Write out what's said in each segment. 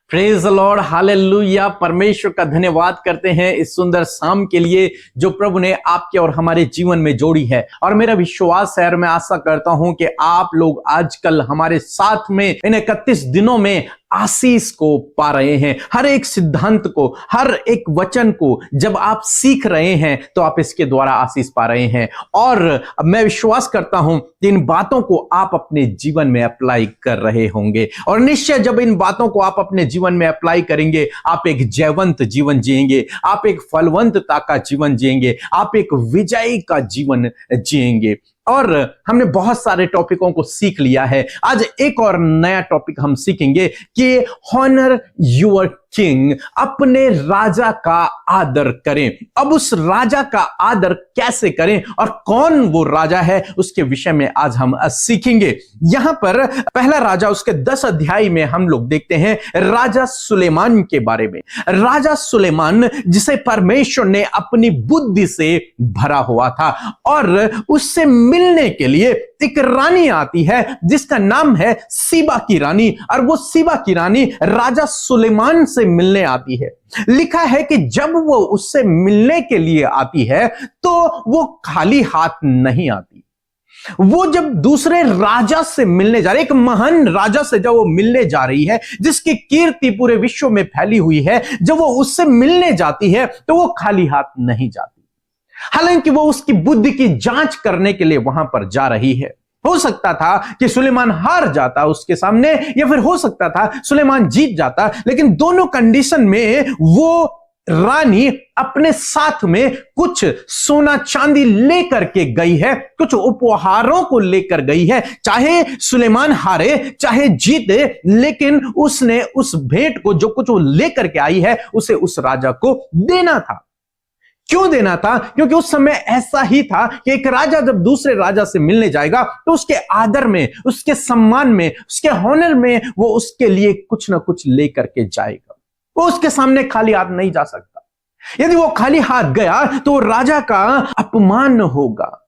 Praise the Lord, hallelujah. परमेश्वर का धन्यवाद करते हैं इस सुंदर शाम के लिए जो प्रभु ने आपके और हमारे जीवन में जोड़ी है। और मेरा विश्वास है और मैं आशा करता हूं कि आप लोग आजकल हमारे साथ में इन 31 दिनों में आशीष को पा रहे हैं। हर एक सिद्धांत को, हर एक वचन को जब आप सीख रहे हैं तो आप इसके द्वारा आशीष पा रहे हैं। और मैं विश्वास करता हूं कि इन बातों को आप अपने जीवन में अप्लाई कर रहे होंगे। और निश्चय जब इन बातों को आप अपने जीवन में अप्लाई करेंगे, आप एक जयवंत जीवन जिएंगे, आप एक फलवंतता का जीवन जिएंगे, आप एक विजयी का जीवन जिएंगे। और हमने बहुत सारे टॉपिकों को सीख लिया है। आज एक और नया टॉपिक हम सीखेंगे कि हॉनर योर किंग, अपने राजा का आदर करें। अब उस राजा का आदर कैसे करें और कौन वो राजा है उसके विषय में आज हम सीखेंगे। यहां पर पहला राजा उसके 10 अध्याय में हम लोग देखते हैं राजा सुलेमान के बारे में। राजा सुलेमान जिसे परमेश्वर ने अपनी बुद्धि से भरा हुआ था और उससे मिलने के लिए एक रानी आती है जिसका नाम है सीबा की रानी। और वो सीबा की रानी राजा सुलेमान से मिलने आती है। लिखा है कि जब वो उससे मिलने के लिए आती है तो वो खाली हाथ नहीं आती। वो जब दूसरे राजा से मिलने जा रही, एक महान राजा से जब वो मिलने जा रही है जिसकी कीर्ति पूरे विश्व में फैली हुई है, जब वो उससे मिलने जाती है तो वो खाली हाथ नहीं जाती। हालांकि वो उसकी बुद्धि की जांच करने के लिए वहां पर जा रही है। हो सकता था कि सुलेमान हार जाता उसके सामने, या फिर हो सकता था सुलेमान जीत जाता, लेकिन दोनों कंडीशन में वो रानी अपने साथ में कुछ सोना चांदी लेकर के गई है, कुछ उपहारों को लेकर गई है। चाहे सुलेमान हारे चाहे जीते, लेकिन उसने उस भेंट को जो कुछ वो लेकर के आई है उसे उस राजा को देना था। क्यों देना था? क्योंकि उस समय ऐसा ही था कि एक राजा जब दूसरे राजा से मिलने जाएगा तो उसके आदर में, उसके सम्मान में, उसके हॉनर में वो उसके लिए कुछ ना कुछ लेकर के जाएगा। वो उसके सामने खाली हाथ नहीं जा सकता। यदि वो खाली हाथ गया तो वो राजा का अपमान होगा।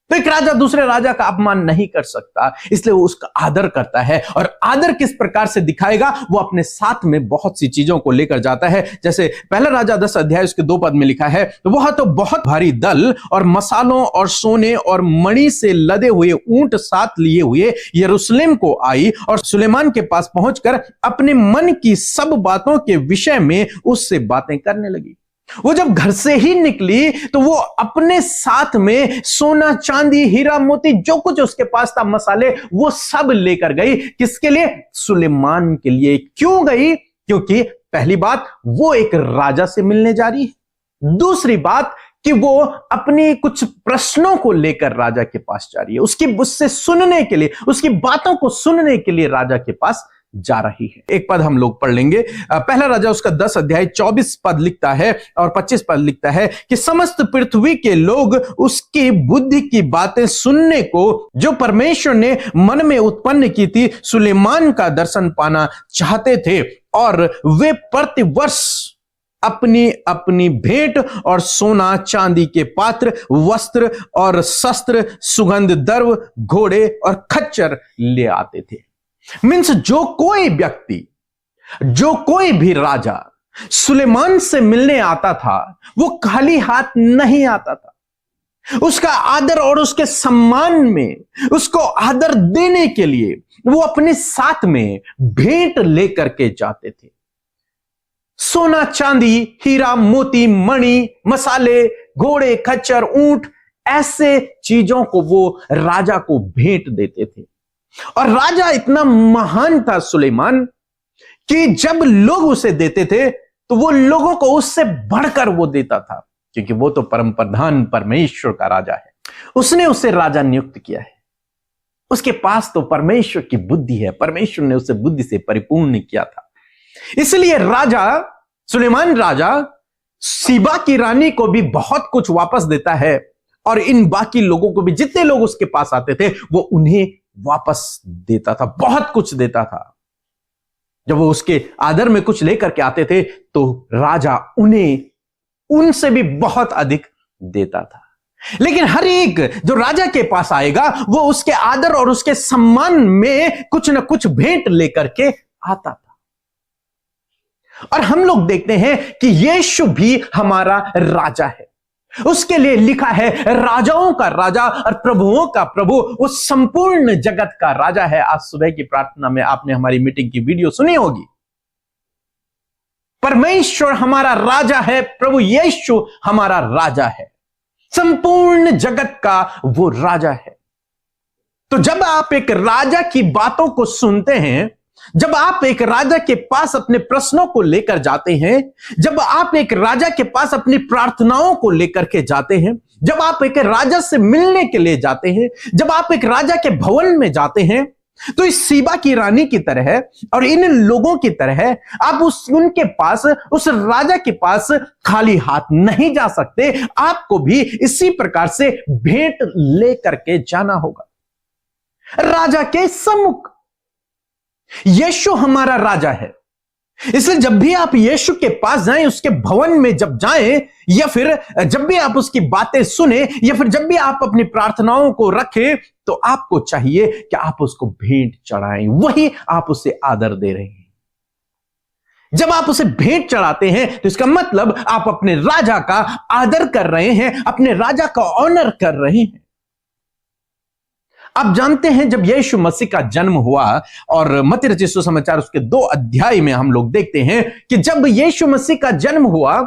तो एक राजा दूसरे राजा का अपमान नहीं कर सकता, इसलिए वो उसका आदर करता है। और आदर किस प्रकार से दिखाएगा? वो अपने साथ में बहुत सी चीजों को लेकर जाता है। जैसे पहला राजा 10 अध्याय उसके 2 पद में लिखा है, वह तो बहुत भारी दल और मसालों और सोने और मणि से लदे हुए ऊंट साथ लिए हुए यरूशलेम को आई और सुलेमान के पास पहुंचकर अपने मन की सब बातों के विषय में उससे बातें करने लगी। वो जब घर से ही निकली तो वो अपने साथ में सोना चांदी हीरा मोती जो कुछ उसके पास था, मसाले, वो सब लेकर गई। किसके लिए? सुलेमान के लिए। क्यों गई? क्योंकि पहली बात वो एक राजा से मिलने जा रही है। दूसरी बात कि वो अपनी कुछ प्रश्नों को लेकर राजा के पास जा रही है, उससे सुनने के लिए, उसकी बातों को सुनने के लिए राजा के पास जा रही है। एक पद हम लोग पढ़ लेंगे। पहला राजा उसका 10 अध्याय 24 पद लिखता है और 25 पद लिखता है कि समस्त पृथ्वी के लोग उसकी बुद्धि की बातें सुनने को जो परमेश्वर ने मन में उत्पन्न की थी सुलेमान का दर्शन पाना चाहते थे, और वे प्रतिवर्ष अपनी अपनी भेंट और सोना चांदी के पात्र, वस्त्र और शस्त्र, सुगंध द्रव्य, घोड़े और खच्चर ले आते थे। मीन्स जो कोई व्यक्ति, जो कोई भी राजा सुलेमान से मिलने आता था वो खाली हाथ नहीं आता था। उसका आदर और उसके सम्मान में, उसको आदर देने के लिए वो अपने साथ में भेंट लेकर के जाते थे। सोना चांदी, हीरा मोती, मणि, मसाले, घोड़े, खच्चर, ऊंट, ऐसे चीजों को वो राजा को भेंट देते थे। और राजा इतना महान था सुलेमान कि जब लोग उसे देते थे तो वो लोगों को उससे बढ़कर वो देता था, क्योंकि वो तो परम प्रधान परमेश्वर का राजा है। उसने उसे राजा नियुक्त किया है। उसके पास तो परमेश्वर की बुद्धि है, परमेश्वर ने उसे बुद्धि से परिपूर्ण किया था। इसलिए राजा सुलेमान राजा सीबा की रानी को भी बहुत कुछ वापस देता है, और इन बाकी लोगों को भी, जितने लोग उसके पास आते थे वो उन्हें वापस देता था, बहुत कुछ देता था। जब वो उसके आदर में कुछ लेकर के आते थे तो राजा उन्हें उनसे भी बहुत अधिक देता था। लेकिन हर एक जो राजा के पास आएगा वो उसके आदर और उसके सम्मान में कुछ न कुछ भेंट लेकर के आता था। और हम लोग देखते हैं कि यीशु भी हमारा राजा है। उसके लिए लिखा है राजाओं का राजा और प्रभुओं का प्रभु, वो संपूर्ण जगत का राजा है। आज सुबह की प्रार्थना में आपने हमारी मीटिंग की वीडियो सुनी होगी। परमेश्वर हमारा राजा है, प्रभु यीशु हमारा राजा है, संपूर्ण जगत का वो राजा है। तो जब आप एक राजा की बातों को सुनते हैं, जब आप एक राजा के पास अपने प्रश्नों को लेकर जाते हैं, जब आप एक राजा के पास अपनी प्रार्थनाओं को लेकर के जाते हैं, जब आप एक राजा से मिलने के लिए जाते हैं, जब आप एक राजा के भवन में जाते हैं, तो इस सीबा की रानी की तरह और इन लोगों की तरह आप उनके पास, उस राजा के पास खाली हाथ नहीं जा सकते। आपको भी इसी प्रकार से भेंट लेकर के जाना होगा राजा के सम्मुख। यीशु हमारा राजा है, इसलिए जब भी आप यीशु के पास जाएं, उसके भवन में जब जाएं, या फिर जब भी आप उसकी बातें सुने, या फिर जब भी आप अपनी प्रार्थनाओं को रखें, तो आपको चाहिए कि आप उसको भेंट चढ़ाएं। वही आप उसे आदर दे रहे हैं। जब आप उसे भेंट चढ़ाते हैं तो इसका मतलब आप अपने राजा का आदर कर रहे हैं, अपने राजा का ऑनर कर रहे हैं। आप जानते हैं जब यीशु मसीह का जन्म हुआ, और मत्ती रचित सुसमाचार उसके 2 अध्याय में हम लोग देखते हैं कि जब यीशु मसीह का जन्म हुआ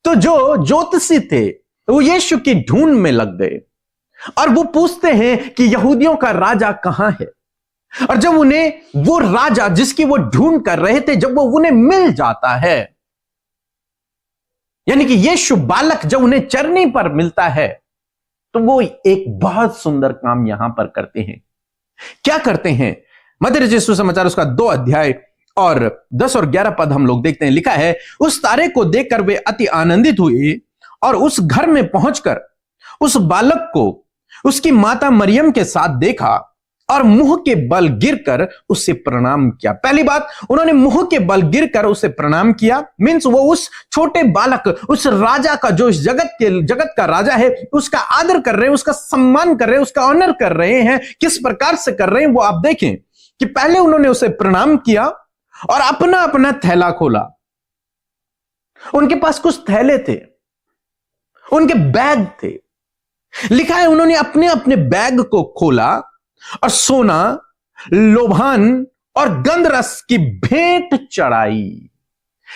तो जो ज्योतिषी थे वो यीशु की ढूंढ में लग गए और वो पूछते हैं कि यहूदियों का राजा कहां है। और जब उन्हें वो राजा जिसकी वो ढूंढ कर रहे थे, जब वो उन्हें मिल जाता है, यानी कि यीशु बालक जब उन्हें चरनी पर मिलता है, तो वो एक बहुत सुंदर काम यहां पर करते हैं। क्या करते हैं? मत्ती रचित सुसमाचार उसका 2 अध्याय और 10 और 11 पद हम लोग देखते हैं। लिखा है, उस तारे को देखकर वे अति आनंदित हुए और उस घर में पहुंचकर उस बालक को उसकी माता मरियम के साथ देखा और मुंह के बल गिरकर उसे प्रणाम किया। पहली बात, उन्होंने मुंह के बल गिरकर उसे प्रणाम किया। मींस वो उस छोटे बालक, उस राजा का, जो इस जगत का राजा है, उसका आदर कर रहे हैं, उसका सम्मान कर रहे हैं, उसका ऑनर कर रहे हैं। किस प्रकार से कर रहे हैं वो आप देखें कि पहले उन्होंने उसे प्रणाम किया और अपना अपना थैला खोला। उनके पास कुछ थैले थे, उनके बैग थे। लिखा है उन्होंने अपने अपने बैग को खोला और सोना, लोभान और गंधरस की भेंट चढ़ाई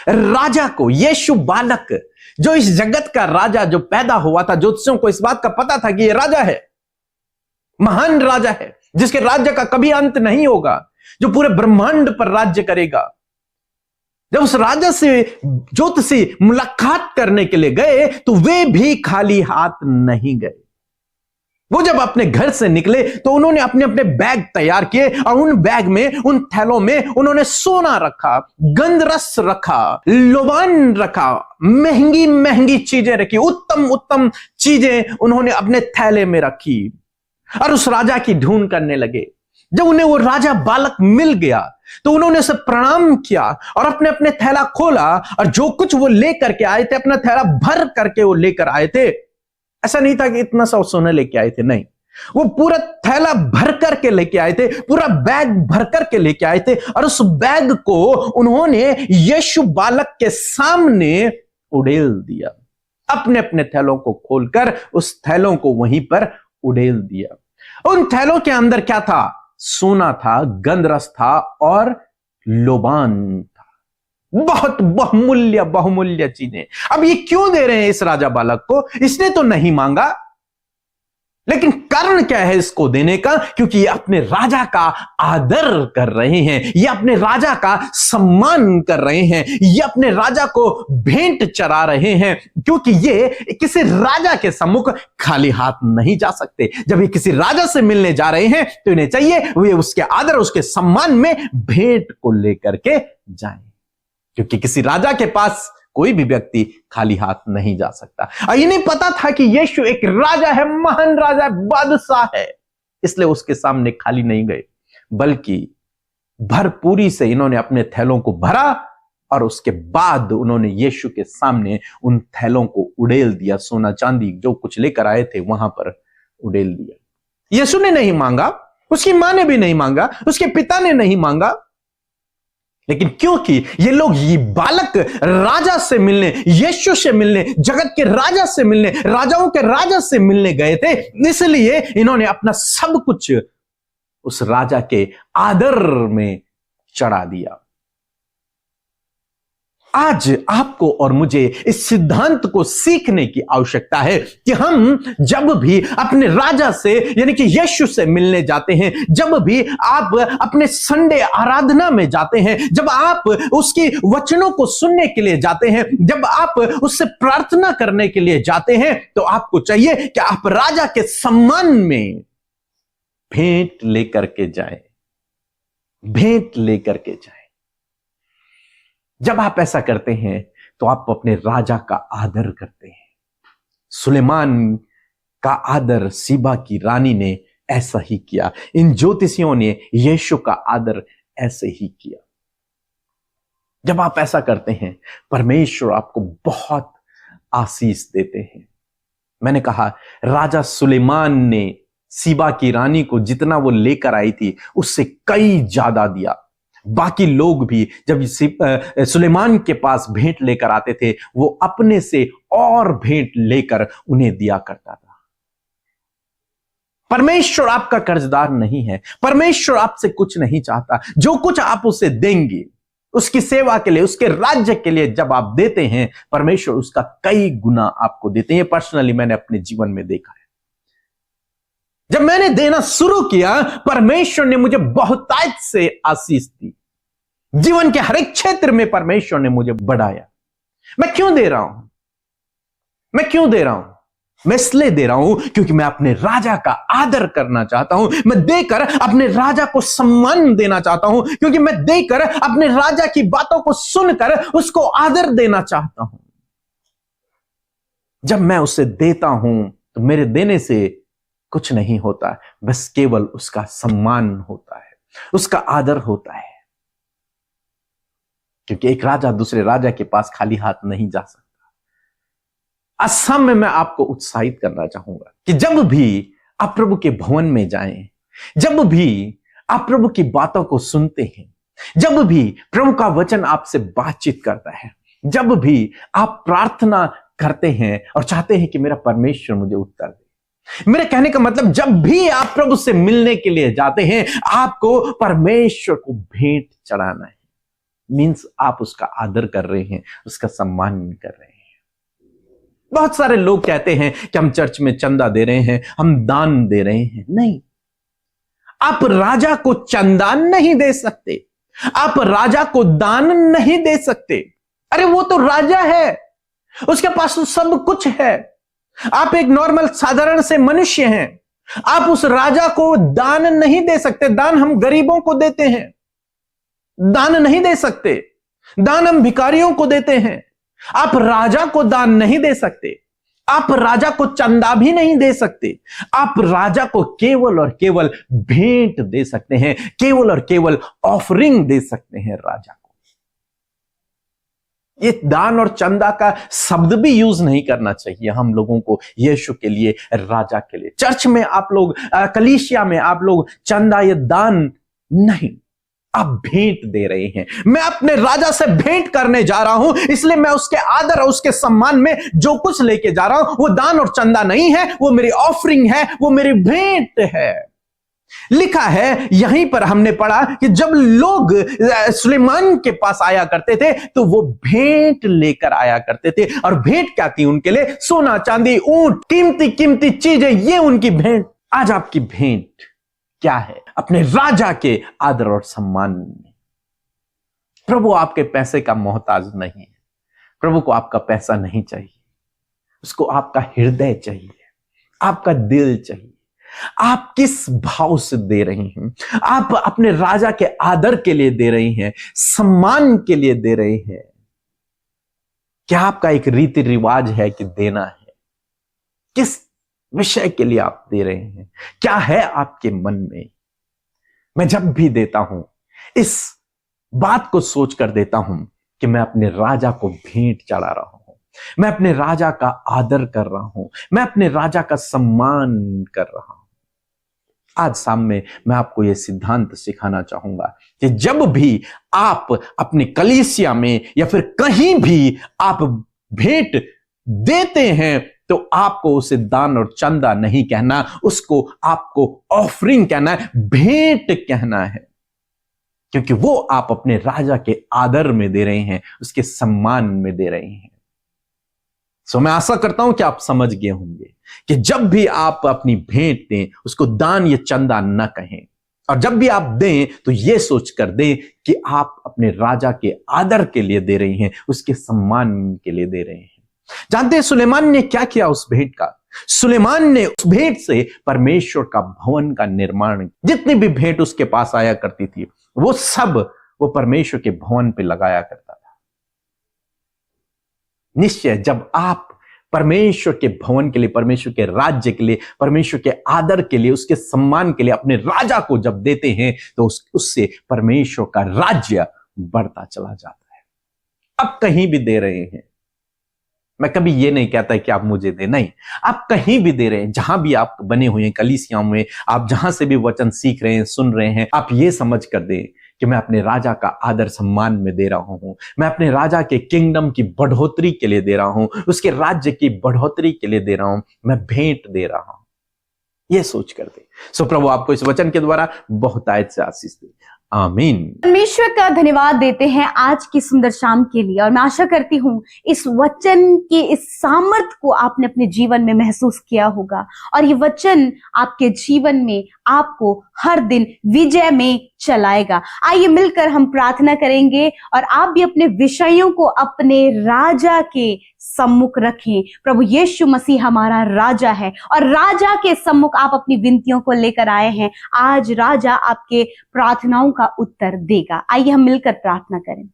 राजा को। यीशु बालक, जो इस जगत का राजा, जो पैदा हुआ था, ज्योतिषियों को इस बात का पता था कि यह राजा है, महान राजा है, जिसके राज्य का कभी अंत नहीं होगा, जो पूरे ब्रह्मांड पर राज्य करेगा। जब उस राजा से ज्योतिषी मुलाकात करने के लिए गए तो वे भी खाली हाथ नहीं गए। वो जब अपने घर से निकले तो उन्होंने अपने अपने बैग तैयार किए और उन बैग में, उन थैलों में उन्होंने सोना रखा, गंधरस रखा, लोबान रखा, महंगी महंगी चीजें रखी, उत्तम उत्तम चीजें उन्होंने अपने थैले में रखी और उस राजा की ढूंढ करने लगे। जब उन्हें वो राजा बालक मिल गया तो उन्होंने उसे प्रणाम किया और अपने अपने थैला खोला और जो कुछ वो लेकर के आए थे, अपना थैला भर करके वो लेकर आए थे। ऐसा नहीं था कि इतना सा सोना लेके आए थे, नहीं, वो पूरा थैला भर करके लेके आए थे, पूरा बैग भर करके लेके आए थे और उस बैग को उन्होंने यीशु बालक के सामने उड़ेल दिया। अपने अपने थैलों को खोलकर उस थैलों को वहीं पर उड़ेल दिया। उन थैलों के अंदर क्या था? सोना था, गंधरस था और लोबान था। बहुत बहुमूल्य चीजें। अब ये क्यों दे रहे हैं इस राजा बालक को? इसने तो नहीं मांगा, लेकिन कारण क्या है इसको देने का? क्योंकि ये अपने राजा का आदर कर रहे हैं, ये अपने राजा का सम्मान कर रहे हैं, ये अपने राजा को भेंट चढ़ा रहे हैं, क्योंकि ये किसी राजा के सम्मुख खाली हाथ नहीं जा सकते। जब ये किसी राजा से मिलने जा रहे हैं तो इन्हें चाहिए वे उसके आदर, उसके सम्मान में भेंट को लेकर के जाएं, क्योंकि किसी राजा के पास कोई भी व्यक्ति खाली हाथ नहीं जा सकता। और इन्हें पता था कि यीशु एक राजा है, महान राजा है, बादशाह है, इसलिए उसके सामने खाली नहीं गए, बल्कि भरपूरी से इन्होंने अपने थैलों को भरा और उसके बाद उन्होंने यीशु के सामने उन थैलों को उड़ेल दिया। सोना चांदी जो कुछ लेकर आए थे वहां पर उड़ेल दिया। यीशु ने नहीं मांगा, उसकी मां ने भी नहीं मांगा, उसके पिता ने नहीं मांगा, लेकिन क्योंकि ये लोग ये बालक राजा से मिलने, यीशु से मिलने, जगत के राजा से मिलने, राजाओं के राजा से मिलने गए थे, इसलिए इन्होंने अपना सब कुछ उस राजा के आदर में चढ़ा दिया। आज आपको और मुझे इस सिद्धांत को सीखने की आवश्यकता है कि हम जब भी अपने राजा से यानी कि यीशु से मिलने जाते हैं, जब भी आप अपने संडे आराधना में जाते हैं, जब आप उसकी वचनों को सुनने के लिए जाते हैं, जब आप उससे प्रार्थना करने के लिए जाते हैं, तो आपको चाहिए कि आप राजा के सम्मान में भेंट लेकर के जाएं, भेंट लेकर के जाएं। जब आप ऐसा करते हैं तो आप अपने राजा का आदर करते हैं। सुलेमान का आदर सीबा की रानी ने ऐसा ही किया। इन ज्योतिषियों ने यीशु का आदर ऐसे ही किया। जब आप ऐसा करते हैं, परमेश्वर आपको बहुत आशीष देते हैं। मैंने कहा, राजा सुलेमान ने सीबा की रानी को जितना वो लेकर आई थी उससे कई ज्यादा दिया। बाकी लोग भी जब सुलेमान के पास भेंट लेकर आते थे, वो अपने से और भेंट लेकर उन्हें दिया करता था। परमेश्वर आपका कर्जदार नहीं है। परमेश्वर आपसे कुछ नहीं चाहता। जो कुछ आप उसे देंगे, उसकी सेवा के लिए, उसके राज्य के लिए जब आप देते हैं, परमेश्वर उसका कई गुना आपको देते हैं। पर्सनली मैंने अपने जीवन में देखा है। जब मैंने देना शुरू किया, परमेश्वर ने मुझे बहुतायत से आशीष दी। जीवन के हर एक क्षेत्र में परमेश्वर ने मुझे बढ़ाया। मैं क्यों दे रहा हूं? मैं क्यों दे रहा हूं? मैं इसलिए दे रहा हूं क्योंकि मैं अपने राजा का आदर करना चाहता हूं। मैं देकर अपने राजा को सम्मान देना चाहता हूं, क्योंकि मैं देकर अपने राजा की बातों को सुनकर उसको आदर देना चाहता हूं। जब मैं उसे देता हूं तो मेरे देने से कुछ नहीं होता, बस केवल उसका सम्मान होता है, उसका आदर होता है। क्योंकि एक राजा दूसरे राजा के पास खाली हाथ नहीं जा सकता। असम में मैं आपको उत्साहित करना चाहूंगा कि जब भी आप प्रभु के भवन में जाएं, जब भी आप प्रभु की बातों को सुनते हैं, जब भी प्रभु का वचन आपसे बातचीत करता है, जब भी आप प्रार्थना करते हैं और चाहते हैं कि मेरा परमेश्वर मुझे उत्तर दे, मेरे कहने का मतलब, जब भी आप प्रभु से मिलने के लिए जाते हैं, आपको परमेश्वर को भेंट चढ़ाना है। मीन्स आप उसका आदर कर रहे हैं, उसका सम्मान कर रहे हैं। बहुत सारे लोग कहते हैं कि हम चर्च में चंदा दे रहे हैं, हम दान दे रहे हैं। नहीं, आप राजा को चंदा नहीं दे सकते, आप राजा को दान नहीं दे सकते। अरे वो तो राजा है, उसके पास तो सब कुछ है। आप एक नॉर्मल साधारण से मनुष्य हैं, आप उस राजा को दान नहीं दे सकते। दान हम गरीबों को देते हैं, दान नहीं दे सकते। दान हम भिखारियों को देते हैं। आप राजा को दान नहीं दे सकते, आप राजा को चंदा भी नहीं दे सकते। आप राजा को केवल और केवल भेंट दे सकते हैं, केवल और केवल ऑफरिंग दे सकते हैं राजा को। ये दान और चंदा का शब्द भी यूज नहीं करना चाहिए हम लोगों को यीशु के लिए, राजा के लिए। चर्च में आप लोग, कलीसिया में आप लोग चंदा या दान नहीं, आप भेंट दे रहे हैं। मैं अपने राजा से भेंट करने जा रहा हूं, इसलिए मैं उसके आदर और उसके सम्मान में जो कुछ लेके जा रहा हूं, वो दान और चंदा नहीं है, वो मेरी ऑफरिंग है, वो मेरी भेंट है। लिखा है यहीं पर, हमने पढ़ा कि जब लोग सुलेमान के पास आया करते थे तो वो भेंट लेकर आया करते थे। और भेंट क्या थी उनके लिए? सोना, चांदी, ऊंट, कीमती कीमती चीजें, ये उनकी भेंट। आज आपकी भेंट क्या है? अपने राजा के आदर और सम्मान में। प्रभु आपके पैसे का मोहताज नहीं है। प्रभु को आपका पैसा नहीं चाहिए, उसको आपका हृदय चाहिए, आपका दिल चाहिए। आप किस भाव से दे रही हैं? आप अपने राजा के आदर के लिए दे रही हैं, सम्मान के लिए दे रहे हैं? क्या आपका एक रीति रिवाज है कि देना है? किस विषय के लिए आप दे रहे हैं? क्या है आपके मन में? मैं जब भी देता हूं, इस बात को सोचकर देता हूं कि मैं अपने राजा को भेंट चढ़ा रहा हूं, मैं अपने राजा का आदर कर रहा हूं, मैं अपने राजा का सम्मान कर रहा हूं। आज शाम में मैं आपको यह सिद्धांत सिखाना चाहूंगा कि जब भी आप अपने कलीसिया में या फिर कहीं भी आप भेंट देते हैं तो आपको उसे दान और चंदा नहीं कहना, उसको आपको ऑफरिंग कहना है, भेंट कहना है, क्योंकि वो आप अपने राजा के आदर में दे रहे हैं, उसके सम्मान में दे रहे हैं। सो मैं आशा करता हूं कि आप समझ गए होंगे कि जब भी आप अपनी भेंट दें उसको दान या चंदा न कहें, और जब भी आप दें तो यह सोचकर दें कि आप अपने राजा के आदर के लिए दे रहे हैं, उसके सम्मान के लिए दे रहे हैं। जानते हैं सुलेमान ने क्या किया उस भेंट का? सुलेमान ने उस भेंट से परमेश्वर का भवन का निर्माण, जितनी भी भेंट उसके पास आया करती थी वो सब वो परमेश्वर के भवन पे लगाया करता था। निश्चय जब आप परमेश्वर के भवन के लिए, परमेश्वर के राज्य के लिए, परमेश्वर के आदर के लिए, उसके सम्मान के लिए अपने राजा को जब देते हैं तो उससे परमेश्वर का राज्य बढ़ता चला जाता है। अब कहीं भी दे रहे हैं, मैं कभी ये नहीं कहता कि आप मुझे दे, नहीं, आप कहीं भी दे रहे हैं, जहां भी आप बने हुए हैं, कलीसियाओं में, आप जहां से भी वचन सीख रहे हैं, सुन रहे हैं, आप ये समझ कर दें कि मैं अपने राजा का आदर सम्मान में दे रहा हूं, मैं अपने राजा के किंगडम की बढ़ोतरी के लिए दे रहा हूं, उसके राज्य की बढ़ोतरी के लिए दे रहा हूं, मैं भेंट दे रहा हूं, यह सोच कर दे। सो प्रभु आपको इस वचन के द्वारा बहुतायत से आशीष दे। आमीन। परमेश्वर का धन्यवाद देते हैं आज की सुंदर शाम के लिए, और मैं आशा करती हूँ इस वचन के इस सामर्थ को आपने अपने जीवन में महसूस किया होगा, और ये वचन आपके जीवन में आपको हर दिन विजय में चलाएगा। आइए मिलकर हम प्रार्थना करेंगे और आप भी अपने विषयों को अपने राजा के सम्मुख रखें। प्रभु यीशु मसीह हमारा राजा है, और राजा के सम्मुख आप अपनी विनतियों को लेकर आए हैं। आज राजा आपके प्रार्थनाओं का उत्तर देगा। आइए हम मिलकर प्रार्थना करें।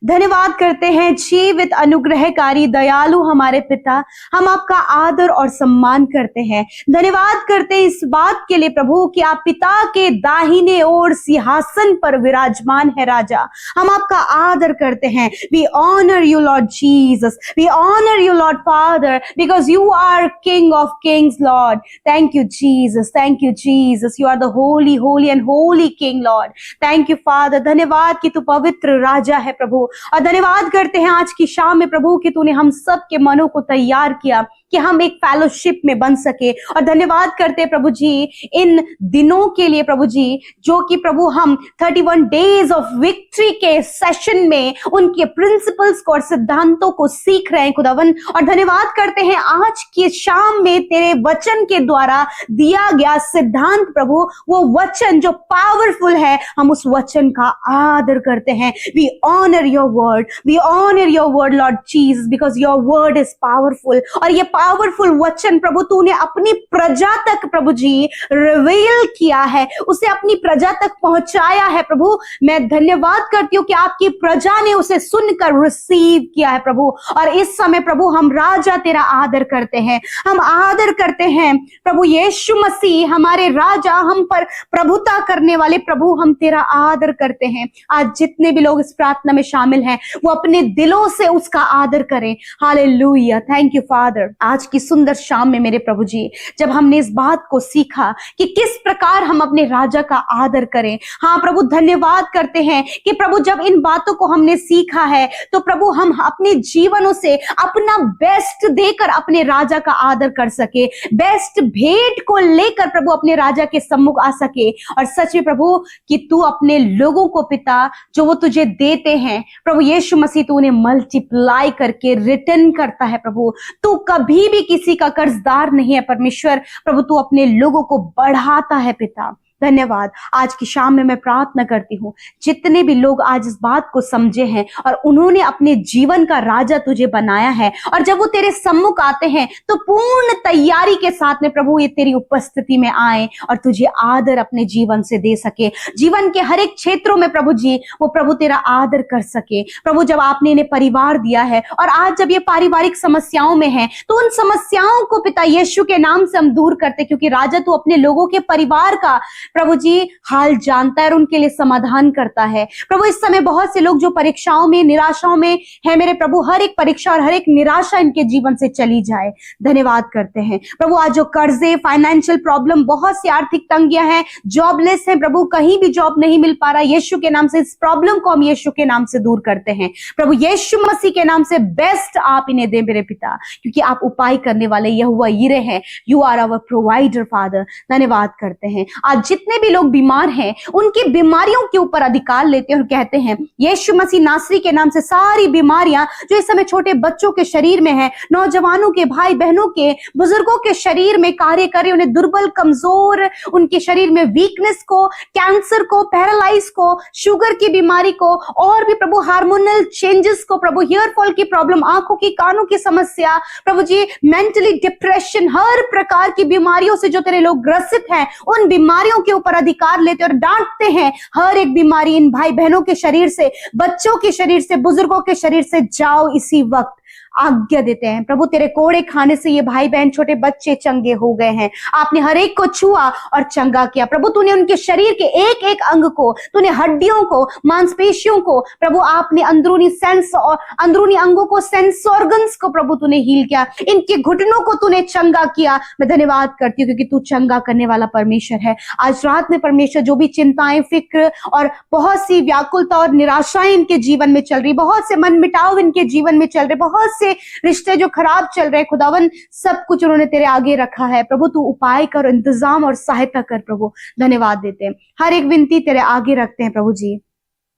धन्यवाद करते हैं जीवित अनुग्रहकारी दयालु हमारे पिता, हम आपका आदर और सम्मान करते हैं। धन्यवाद करते हैं इस बात के लिए प्रभु कि आप पिता के दाहिने ओर सिंहासन पर विराजमान है राजा। हम आपका आदर करते हैं। We honour you Lord Jesus, we honour you Lord Father, because you are king of kings Lord. Thank you Jesus, thank you Jesus, you are the holy holy and holy king Lord. Thank you Father, धन्यवाद कि तू पवित्र राजा है प्रभु, और धन्यवाद करते हैं आज की शाम में प्रभु कि तूने हम सब के मनों को तैयार किया कि हम एक फेलोशिप में बन सके। और धन्यवाद करते हैं प्रभु जी इन दिनों के लिए प्रभु जी, जो कि प्रभु हम 31 डेज ऑफ विक्ट्री के सेशन में उनके प्रिंसिपल्स को और सिद्धांतों को सीख रहे हैं खुदावन। और धन्यवाद करते हैं आज की शाम में तेरे वचन के द्वारा दिया गया सिद्धांत प्रभु, वो वचन जो पावरफुल है, हम उस वचन का आदर करते हैं। We honour your word, we honour your word Lord Jesus, because your word is powerful. और ये पावरफुल वचन प्रभु तूने अपनी प्रजा तक प्रभु जी रिवील किया है, उसे अपनी प्रजा तक पहुंचाया है प्रभु। मैं धन्यवाद करती हूँ कि आपकी प्रजा ने उसे सुनकर रिसीव किया है प्रभु। और इस समय प्रभु हम राजा तेरा आदर करते हैं, हम आदर करते हैं प्रभु यीशु मसीह हमारे राजा, हम पर प्रभुता करने वाले प्रभु, हम तेरा आदर करते हैं। आज जितने भी लोग इस प्रार्थना में शामिल हैं वो अपने दिलों से उसका आदर करें। Hallelujah, thank you father. आज की सुंदर शाम में मेरे प्रभु जी, जब हमने इस बात को सीखा कि किस प्रकार हम अपने राजा का आदर करें, हाँ प्रभु धन्यवाद करते हैं कि प्रभु जब इन बातों को हमने सीखा है तो प्रभु हम अपने जीवनों से अपना बेस्ट देकर अपने राजा का आदर कर सके, बेस्ट भेंट को लेकर प्रभु अपने राजा के सम्मुख आ सके। और सच में प्रभु कि तू अपने लोगों को पिता जो वो तुझे देते हैं प्रभु यीशु मसीह, तू उन्हें मल्टीप्लाई करके रिटर्न करता है प्रभु। तू कभी भी किसी का कर्जदार नहीं है परमेश्वर, प्रभु तू अपने लोगों को बढ़ाता है पिता। धन्यवाद। आज की शाम में मैं प्रार्थना करती हूँ जितने भी लोग आज इस बात को समझे हैं और उन्होंने अपने जीवन का राजा तुझे बनाया है, और जब वो तेरे सम्मुख आते हैं तो पूर्ण तैयारी के साथ में प्रभु ये तेरी उपस्थिति में आए और तुझे आदर अपने जीवन से दे सके। जीवन के हर एक क्षेत्रों में प्रभु जी वो प्रभु तेरा आदर कर सके। प्रभु जब आपने इन्हें परिवार दिया है और आज जब ये पारिवारिक समस्याओं में है तो उन समस्याओं को पिता यीशु के नाम से हम दूर करते, क्योंकि राजा तू अपने लोगों के परिवार का प्रभु जी हाल जानता है और उनके लिए समाधान करता है। प्रभु इस समय बहुत से लोग जो परीक्षाओं में, निराशाओं में है मेरे प्रभु, हर एक परीक्षा और हर एक निराशा इनके जीवन से चली जाए। धन्यवाद करते हैं प्रभु। आज जो कर्जे, फाइनेंशियल प्रॉब्लम, बहुत सी आर्थिक तंगियां हैं, जॉबलेस हैं प्रभु, कहीं भी जॉब नहीं मिल पा रहा, यीशु के नाम से इस प्रॉब्लम को हम यीशु के नाम से दूर करते हैं प्रभु। यीशु मसीह के नाम से बेस्ट आप इन्हें दे मेरे पिता, क्योंकि आप उपाय करने वाले यहोवा यीरे हैं। You are our provider Father. धन्यवाद करते हैं। आज जितने भी लोग बीमार हैं उनकी बीमारियों के ऊपर अधिकार लेते हैं और कहते हैं यीशु मसीह नासरी के नाम से सारी बीमारियां जो इस समय छोटे बच्चों के शरीर में है, नौजवानों के, भाई बहनों के, बुजुर्गों के शरीर में कार्य करे, उन्हें दुर्बल, कमजोर, उनके शरीर में वीकनेस को, कैंसर को, पैरालाइज को, शुगर की बीमारी को, और भी प्रभु हार्मोनल चेंजेस को प्रभु, हेयर फॉल की प्रॉब्लम, आंखों की, कानों की समस्या प्रभु जी, मेंटली डिप्रेशन, हर प्रकार की बीमारियों से जो तेरे लोग ग्रसित हैं उन बीमारियों के ऊपर अधिकार लेते और डांटते हैं। हर एक बीमारी इन भाई बहनों के शरीर से, बच्चों के शरीर से, बुजुर्गों के शरीर से जाओ इसी वक्त। आज्ञा देते हैं प्रभु, तेरे कोड़े खाने से ये भाई बहन, छोटे बच्चे चंगे हो गए हैं। आपने हर एक को छुआ और चंगा किया प्रभु। तूने उनके शरीर के एक एक अंग को, तूने हड्डियों को, मांसपेशियों को प्रभु, आपने अंदरूनी सेंस और अंदरूनी अंगों को, सेंस ऑर्गन्स को प्रभु तूने हील किया, इनके घुटनों को तूने चंगा किया। मैं धन्यवाद करती हूँ क्योंकि तू चंगा करने वाला परमेश्वर है। आज रात में परमेश्वर जो भी चिंताएं, फिक्र और बहुत सी व्याकुलता और निराशाएं इनके जीवन में चल रही, बहुत से मन मिटाव इनके जीवन में चल रहे, बहुत से रिश्ते जो खराब चल रहे, खुदावन सब कुछ उन्होंने तेरे आगे रखा है प्रभु। तू उपाय कर, इंतजाम और सहायता कर प्रभु। धन्यवाद देते हैं, हर एक विनती तेरे आगे रखते हैं प्रभु जी।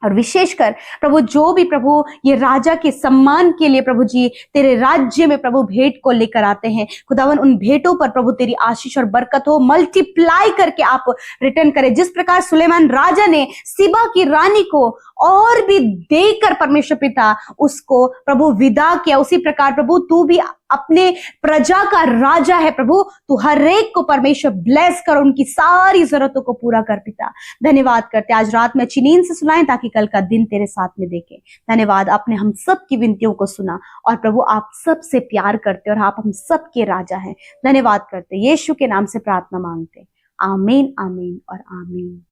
और विशेषकर प्रभु जो भी प्रभु ये राजा के सम्मान के लिए प्रभु जी तेरे राज्य में प्रभु भेंट को लेकर आते हैं, खुदावन उन भेंटों पर प्रभु तेरी आशीष और बरकत हो, मल्टीप्लाई करके आप रिटर्न करें। जिस प्रकार सुलेमान राजा ने सिबा की रानी को और भी देकर परमेश्वर पिता उसको प्रभु विदा किया, उसी प्रकार प्रभु तू भी अपने प्रजा का राजा है प्रभु। तू हर एक को परमेश्वर ब्लेस कर, उनकी सारी जरूरतों को पूरा कर पिता। धन्यवाद करते आज रात में अच्छी नींद से सुनाएं ताकि कल का दिन तेरे साथ में देखें। धन्यवाद, आपने हम सब की विनतियों को सुना और प्रभु आप सबसे प्यार करते और आप हम सब के राजा हैं। धन्यवाद करते, यीशु के नाम से प्रार्थना मांगते। आमीन, आमीन और आमीन।